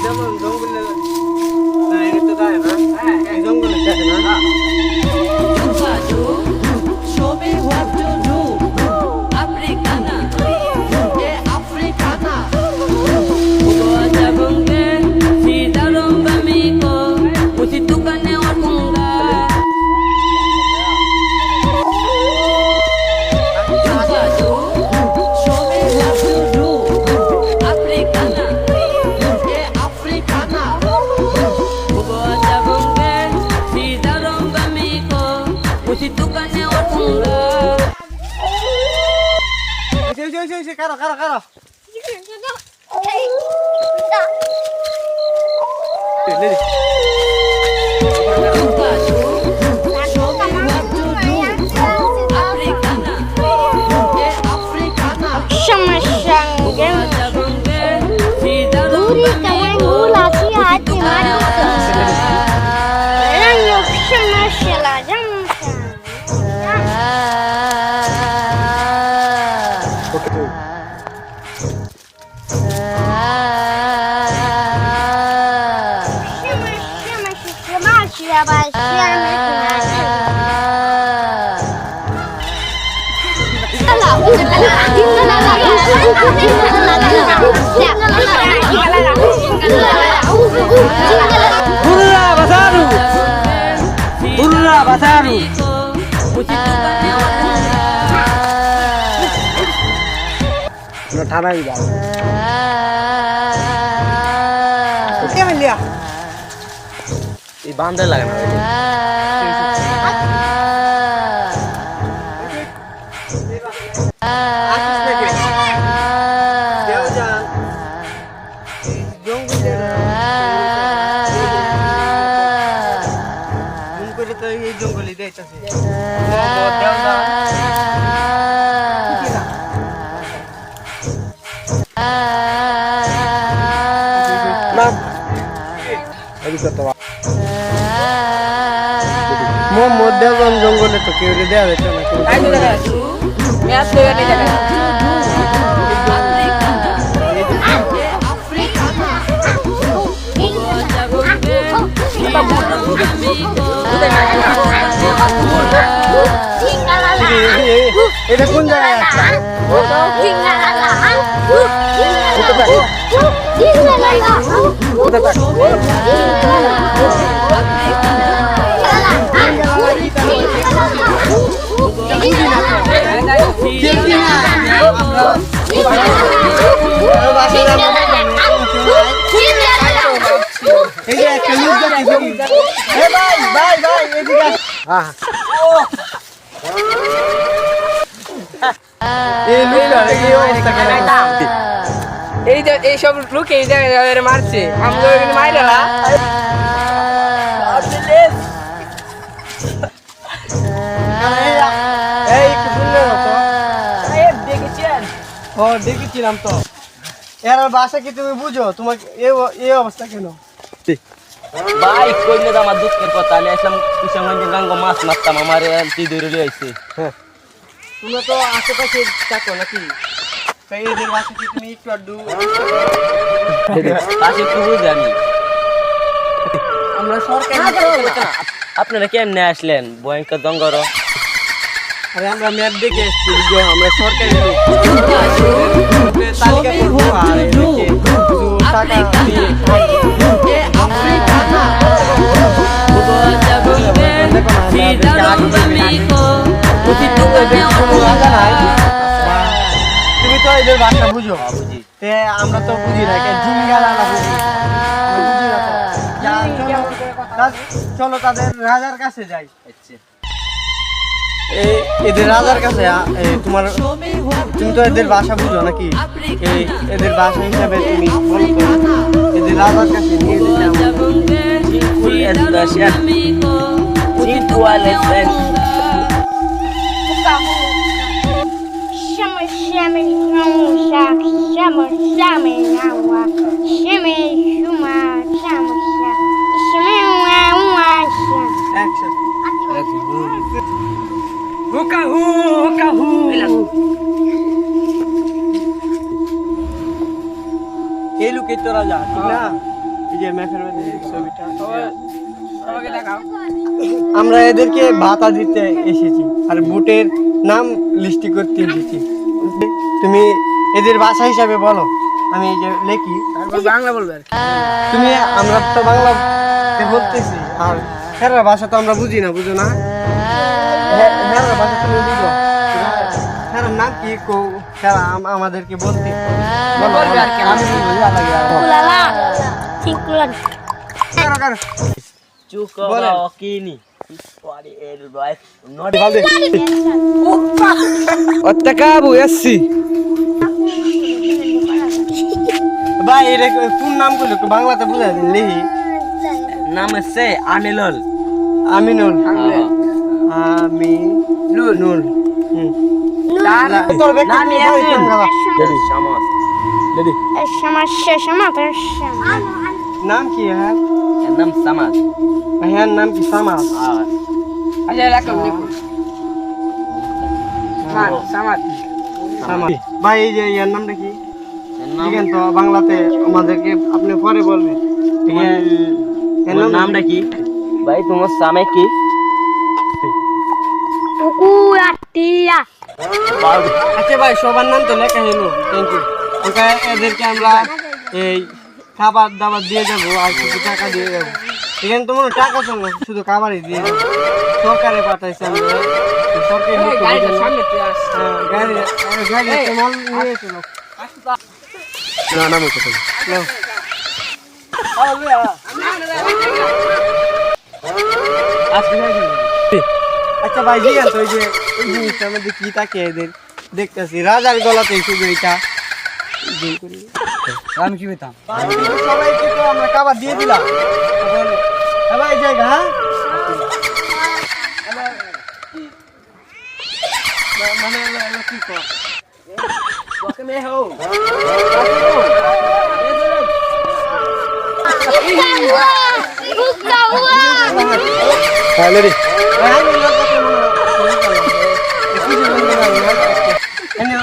যেমন জঙ্গলে না এটা তো যায় না এই জঙ্গলে থাকে না Show me what to do. Africana, Africana. Ugoja bunge, sidaromba miko, usitukane wakunga. Show me what to do. Africana, Africana. Ugoja bunge, sidaromba miko, usitukane wakunga. ওই কারো কারো কারো Burra basaru no thana hi bal ke liya এই বান্দর লাগে না জঙ্গলি দেইতাছে জঙ্গলে তো কেউ দেওয়া যেত এটা কোন জায়গায় আছে এই সব লোক এই জায়গায় মারছে আমরা মাইরা না দেখেছিলাম তো এর বাসা কি তুমি বুঝো তোমাকে এই অবস্থা কেন ভাই কইলে তো আমার দুঃখের কথা আমি আসলাম কিষানগঞ্জে গাঙ্গ মাছ মারতাম আমার তুই ধরে লিয়ে আইছে তোমরা তো আশেপাশে থাকো নাকি এদের বাসা কি তুমি একটু আড্ডু পাশে একটু বুঝি আমি আমরা সরকারি আপনারা কেমনে আসলেন ভয়ঙ্কর দঙ্গর আরে আমরা ম্যাপ দেখে এসেছি বুঝো আমরা সরকারি তালিকা করবো আর এদিকে টাকা দিয়ে তুমি তো এদের ভাষা বুঝো আমরা তো বুঝি না জিঙ্গালা বুঝি চলো তাদের রাজার কাছে যাই এদের রাজার কাছে তুমি তো এদের ভাষা বুঝো নাকি এদের ভাষা হিসাবে তুমি বলো তো এদের রাজার কাছে নিয়ে এই লোকের তো রাজা ঠিক না এই যে ম্যাপের মধ্যে এই ছবিটা আমাকে দেখাও। আমরা এদেরকে ভাতা দিতে এসেছি আর বুটের নাম লিস্টি করতে এসেছি। তুমি এদের ভাষা হিসাবে বলো, আমি এই যে লেখি, তারপর বাংলা বলবে আর কি। তুমি আমরা তো বাংলা বলতেছি আর হেরার ভাষা তো আমরা বুঝি না, বুঝো না? হেরার ভাষা তুমি বুঝো? হেরার নাম কি হেরা আমাদেরকে বলতে বলো, বলবে আর কি। আমি বুঝা লাগে আর। Kulala. Cikulan. কারো, কারো। Cuko Boleh. bawa kini. Wadi el boy. Not ভালো। অত্যাকাবু এসছি। ভাই এটা কোন নাম গুলো একটু বাংলাতে বুঝাই দিন লিহি। nama se Anilol. Aminul, Ah. Aminul. হুম। তার তোর ব্যক্তি Nani ভাই, Yasin. কোন গালা? Jadi sama. Jadi Sama sama bersama. নাম কি হ্যাঁ? enam Samad. হ্যাঁ নাম কি সামাদ? Ah. আচ্ছা রাখো লিখো। হ্যাঁ সামাদ। সামাদ। ভাই এই যে এর নামটা কি? Enam. লিখেন তো বাংলাতে আমাদেরকে আপনি পরে বলবেন। ঠিক আছে? এর তোমার নামটা কি? ভাই তোমার সামে কি? Ukuatia. আচ্ছা ভাই সবার নাম তো লেখা হলো, থ্যাংক ইউ। ওকে এদেরকে আমরা এই খাবার দাবার দিয়ে যাবো আর কিছু টাকা দিয়ে যাবো। এখানে তো মনে হয় টাকা তো না, শুধু খাবারই দিয়ে যাবো। সরকারে পাঠাইছে আমরা, সরকারি এই লোক তো গাড়িটা বুঝে না। সামনে তুই আস। হ্যাঁ, গাড়ি একটা মাল নিয়ে এসো। না নাম কোথায়? নাও। আচ্ছা ভাই জিজ্ঞান তো ওই যে এই জিনিসটার মধ্যে কি থাকে এদের দেখতেছি রাজার গলাতে শুধু এটা আমি কি বলতাম? সবাইকে তো আমরা খাবার দিয়ে দিলাম এখন এবার এই জায়গা হ্যাঁ মানে এলো কি কর Buka রে Ini